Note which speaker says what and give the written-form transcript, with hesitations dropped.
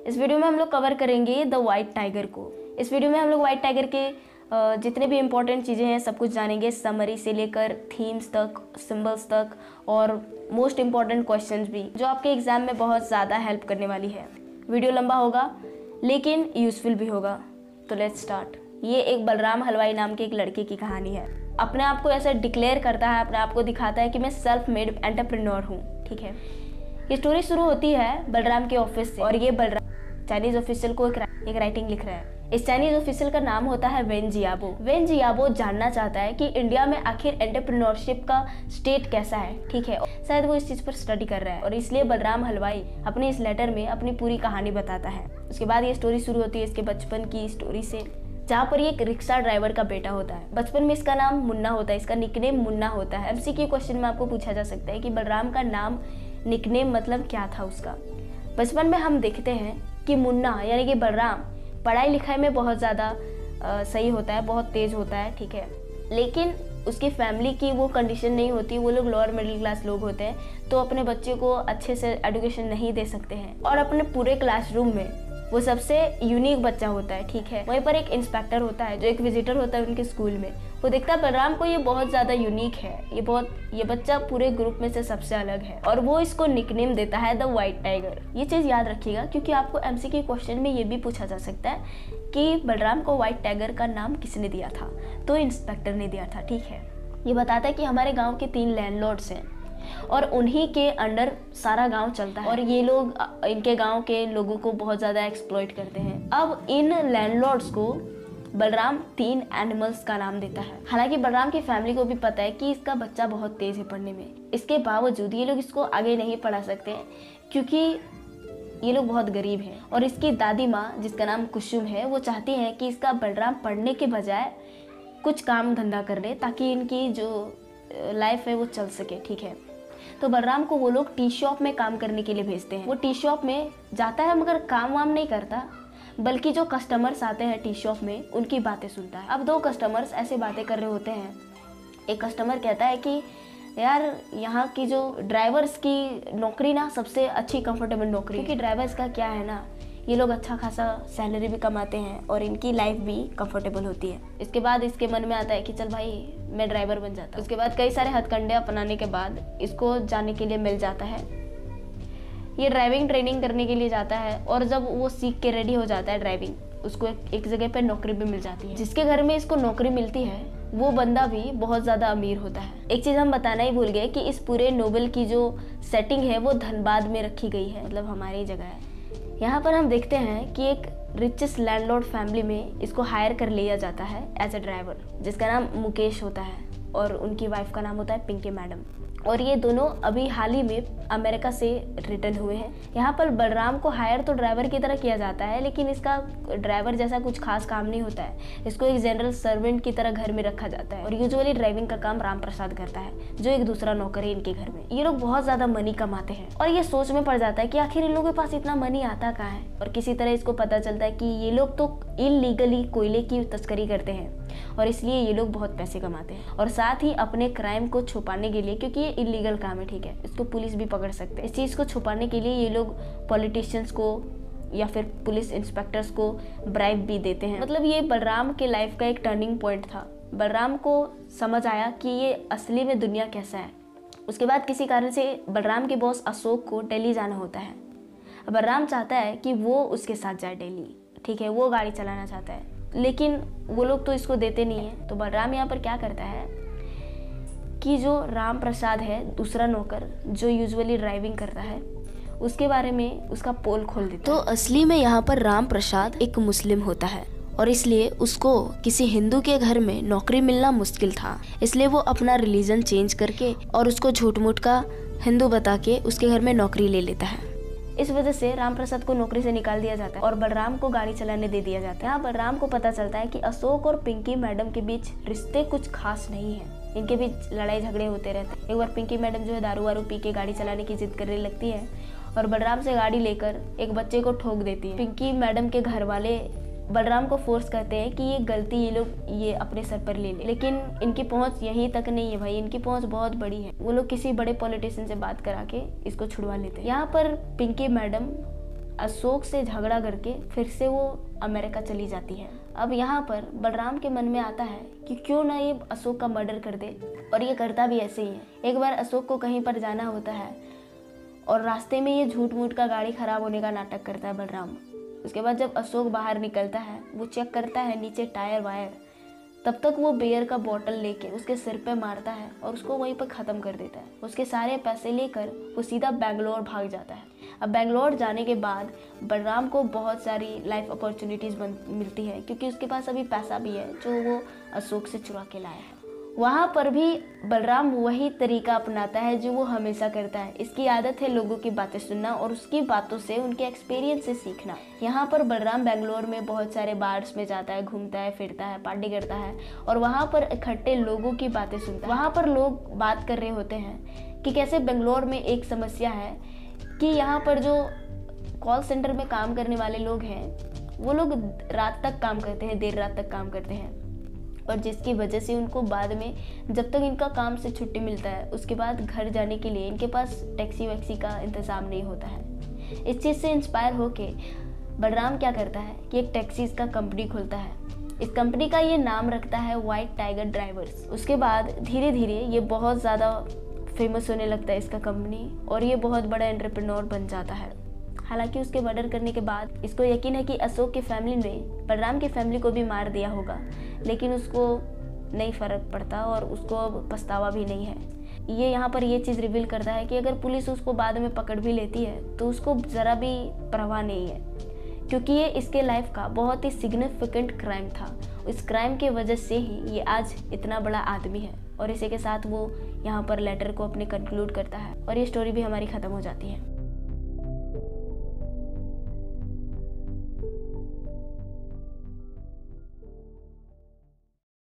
Speaker 1: इस वीडियो में हम लोग कवर करेंगे द वाइट टाइगर को। इस वीडियो में हम लोग वाइट टाइगर के जितने भी इम्पोर्टेंट चीज़ें हैं सब कुछ जानेंगे, समरी से लेकर थीम्स तक, सिंबल्स तक और मोस्ट इम्पॉर्टेंट क्वेश्चंस भी, जो आपके एग्जाम में बहुत ज़्यादा हेल्प करने वाली है। वीडियो लंबा होगा लेकिन यूजफुल भी होगा। तो लेट्स स्टार्ट। ये एक बलराम हलवाई नाम के एक लड़के की कहानी है। अपने आप को ऐसे डिक्लेयर करता है, अपने आप को दिखाता है कि मैं सेल्फ मेड एंटरप्रेन्योर हूँ। ठीक है, ये स्टोरी शुरू होती है बलराम के ऑफिस से और ये बलराम चाइनीज ऑफिशियल को एक राइटिंग लिख रहा है। इस चाइनीज ऑफिशियल का नाम होता है वेन जियाबो। वेन जियाबो जानना चाहता है कि इंडिया में आखिर एंटरप्रेन्योरशिप का स्टेट कैसा है। ठीक है, शायद वो इस चीज पर स्टडी कर रहा है और इसलिए बलराम हलवाई अपने इस लेटर में अपनी पूरी कहानी बताता है। उसके बाद ये स्टोरी शुरू होती है इसके बचपन की स्टोरी से, जहाँ पर ये एक रिक्शा ड्राइवर का बेटा होता है। बचपन में इसका नाम मुन्ना होता है, इसका निकनेम मुन्ना होता है। एमसीक्यू क्वेश्चन में आपको पूछा जा सकता है कि बलराम का नाम निकनेम मतलब क्या था उसका। बचपन में हम देखते हैं कि मुन्ना यानी कि बलराम पढ़ाई लिखाई में बहुत ज़्यादा सही होता है, बहुत तेज़ होता है। ठीक है, लेकिन उसकी फैमिली की वो कंडीशन नहीं होती, वो लोग लोअर मिडिल क्लास लोग होते हैं, तो अपने बच्चे को अच्छे से एजुकेशन नहीं दे सकते हैं और अपने पूरे क्लासरूम में वो सबसे यूनिक बच्चा होता है। ठीक है, वहीं पर एक इंस्पेक्टर होता है जो एक विजिटर होता है उनके स्कूल में। वो देखता है बलराम को ये बहुत ज़्यादा यूनिक है, ये बच्चा पूरे ग्रुप में से सबसे अलग है और वो इसको निकनेम देता है द वाइट टाइगर। ये चीज़ याद रखिएगा क्योंकि आपको एमसीक्यू क्वेश्चन में ये भी पूछा जा सकता है कि बलराम को वाइट टाइगर का नाम किसने दिया था। तो इंस्पेक्टर ने दिया था। ठीक है, ये बताता है कि हमारे गाँव के 3 लैंडलॉर्ड्स हैं और उन्हीं के अंडर सारा गांव चलता है और ये लोग इनके गांव के लोगों को बहुत ज़्यादा एक्सप्लॉइट करते हैं। अब इन लैंडलॉर्ड्स को बलराम 3 एनिमल्स का नाम देता है। हालांकि बलराम की फैमिली को भी पता है कि इसका बच्चा बहुत तेज है पढ़ने में, इसके बावजूद ये लोग इसको आगे नहीं पढ़ा सकते हैं क्योंकि ये लोग बहुत गरीब हैं। और इसकी दादी माँ जिसका नाम कुसुम है वो चाहती है कि इसका बलराम पढ़ने के बजाय कुछ काम धंधा कर ले ताकि इनकी जो लाइफ है वो चल सके। ठीक है, तो बलराम को वो लोग टी शॉप में काम करने के लिए भेजते हैं। वो टी शॉप में जाता है मगर काम वाम नहीं करता, बल्कि जो कस्टमर्स आते हैं टी शॉप में उनकी बातें सुनता है। अब 2 कस्टमर्स ऐसे बातें कर रहे होते हैं। एक कस्टमर कहता है कि यार यहाँ की जो ड्राइवर्स की नौकरी ना सबसे अच्छी कंफर्टेबल नौकरी, क्योंकि ड्राइवर्स का क्या है ना, ये लोग अच्छा खासा सैलरी भी कमाते हैं और इनकी लाइफ भी कंफर्टेबल होती है। इसके बाद इसके मन में आता है कि चल भाई मैं ड्राइवर बन जाता। उसके बाद कई सारे हथकंडे अपनाने के बाद इसको जाने के लिए मिल जाता है। ये ड्राइविंग ट्रेनिंग करने के लिए जाता है और जब वो सीख के रेडी हो जाता है ड्राइविंग, उसको एक जगह पे नौकरी भी मिल जाती है। जिसके घर में इसको नौकरी मिलती है वो बंदा भी बहुत ज़्यादा अमीर होता है। एक चीज़ हम बताना ही भूल गए कि इस पूरे नोवेल की जो सेटिंग है वो धनबाद में रखी गई है, मतलब हमारी जगह है। यहाँ पर हम देखते हैं कि एक रिचेस्ट लैंडलॉर्ड फैमिली में इसको हायर कर लिया जाता है एज ए ड्राइवर, जिसका नाम मुकेश होता है और उनकी वाइफ का नाम होता है पिंकी मैडम। और ये दोनों अभी हाल ही में अमेरिका से रिटर्न हुए हैं। यहाँ पर बलराम को हायर तो ड्राइवर की तरह किया जाता है, लेकिन इसका ड्राइवर जैसा कुछ खास काम नहीं होता है। इसको एक जनरल सर्वेंट की तरह घर में रखा जाता है और यूजुअली ड्राइविंग का काम राम प्रसाद करता है, जो एक दूसरा नौकर है इनके घर में। ये लोग बहुत ज़्यादा मनी कमाते हैं और ये सोच में पड़ जाता है कि आखिर इन लोगों के पास इतना मनी आता कहाँ है। और किसी तरह इसको पता चलता है कि ये लोग तो इलीगली कोयले की तस्करी करते हैं और इसलिए ये लोग बहुत पैसे कमाते हैं। और साथ ही अपने क्राइम को छुपाने के लिए, क्योंकि ये इलीगल काम है, ठीक है, इसको पुलिस भी पकड़ सकते हैं, इस चीज़ को छुपाने के लिए ये लोग पॉलिटिशियंस को या फिर पुलिस इंस्पेक्टर्स को ब्राइब भी देते हैं। मतलब ये बलराम के लाइफ का एक टर्निंग पॉइंट था। बलराम को समझ आया कि ये असली में दुनिया कैसा है। उसके बाद किसी कारण से बलराम के बॉस अशोक को दिल्ली जाना होता है। बलराम चाहता है कि वो उसके साथ जाए दिल्ली। ठीक है, वो गाड़ी चलाना चाहता है, लेकिन वो लोग तो इसको देते नहीं है। तो बलराम यहाँ पर क्या करता है कि जो राम प्रसाद है दूसरा नौकर जो यूजुअली ड्राइविंग करता है, उसके बारे में उसका पोल खोल देता है। तो असली में यहाँ पर राम प्रसाद एक मुस्लिम होता है और इसलिए उसको किसी हिंदू के घर में नौकरी मिलना मुश्किल था। इसलिए वो अपना रिलीजन चेंज करके और उसको झूठ मूठ का हिंदू बता के उसके घर में नौकरी ले लेता है। इस वजह से राम प्रसाद को नौकरी से निकाल दिया जाता है और बलराम को गाड़ी चलाने दे दिया जाता है। यहाँ बलराम को पता चलता है कि अशोक और पिंकी मैडम के बीच रिश्ते कुछ खास नहीं है, इनके बीच लड़ाई झगड़े होते रहते हैं। एक बार पिंकी मैडम जो है दारू वारू पी के गाड़ी चलाने की जिद करने लगती है और बलराम से गाड़ी लेकर एक बच्चे को ठोक देती है। पिंकी मैडम के घर वाले बलराम को फोर्स करते हैं कि ये गलती ये लोग ये अपने सर पर ले ले, लेकिन इनकी पहुंच यहीं तक नहीं है भाई, इनकी पहुंच बहुत बड़ी है। वो लोग किसी बड़े पॉलिटिशियन से बात करा के इसको छुड़वा लेते हैं। यहाँ पर पिंकी मैडम अशोक से झगड़ा करके फिर से वो अमेरिका चली जाती है। अब यहाँ पर बलराम के मन में आता है कि क्यों ना ये अशोक का मर्डर कर दे, और ये करता भी ऐसे ही है। एक बार अशोक को कहीं पर जाना होता है और रास्ते में ये झूठ मूठ का गाड़ी खराब होने का नाटक करता है बलराम। उसके बाद जब अशोक बाहर निकलता है, वो चेक करता है नीचे टायर वायर, तब तक वो बियर का बॉटल लेके उसके सिर पे मारता है और उसको वहीं पर ख़त्म कर देता है। उसके सारे पैसे लेकर वो सीधा बेंगलोर भाग जाता है। अब बेंगलोर जाने के बाद बलराम को बहुत सारी लाइफ अपॉर्चुनिटीज़ मिलती है, क्योंकि उसके पास अभी पैसा भी है जो वो अशोक से चुरा के लाया है। वहाँ पर भी बलराम वही तरीका अपनाता है जो वो हमेशा करता है। इसकी आदत है लोगों की बातें सुनना और उसकी बातों से, उनके एक्सपीरियंस से सीखना। यहाँ पर बलराम बेंगलोर में बहुत सारे बार्स में जाता है, घूमता है, फिरता है, पार्टी करता है और वहाँ पर इकट्ठे लोगों की बातें सुनता है। वहाँ पर लोग बात कर रहे होते हैं कि कैसे बेंगलोर में एक समस्या है कि यहाँ पर जो कॉल सेंटर में काम करने वाले लोग हैं वो लोग रात तक काम करते हैं, देर रात तक काम करते हैं, और जिसकी वजह से उनको बाद में जब तक इनका काम से छुट्टी मिलता है उसके बाद घर जाने के लिए इनके पास टैक्सी वैक्सी का इंतज़ाम नहीं होता है। इस चीज़ से इंस्पायर होके बलराम क्या करता है कि एक टैक्सीज़ का कंपनी खोलता है। इस कंपनी का ये नाम रखता है वाइट टाइगर ड्राइवर्स। उसके बाद धीरे धीरे ये बहुत ज़्यादा फेमस होने लगता है इसका कंपनी, और ये बहुत बड़ा एंटरप्रेन्योर बन जाता है। हालांकि उसके मर्डर करने के बाद इसको यकीन है कि अशोक की फैमिली ने बलराम की फैमिली को भी मार दिया होगा, लेकिन उसको नहीं फ़र्क पड़ता और उसको अब पछतावा भी नहीं है। ये यहाँ पर ये चीज़ रिवील करता है कि अगर पुलिस उसको बाद में पकड़ भी लेती है तो उसको ज़रा भी परवाह नहीं है, क्योंकि ये इसके लाइफ का बहुत ही सिग्निफिकेंट क्राइम था। इस क्राइम के वजह से ही ये आज इतना बड़ा आदमी है। और इसी के साथ वो यहाँ पर लेटर को अपने कंक्लूड करता है और ये स्टोरी भी हमारी ख़त्म हो जाती है।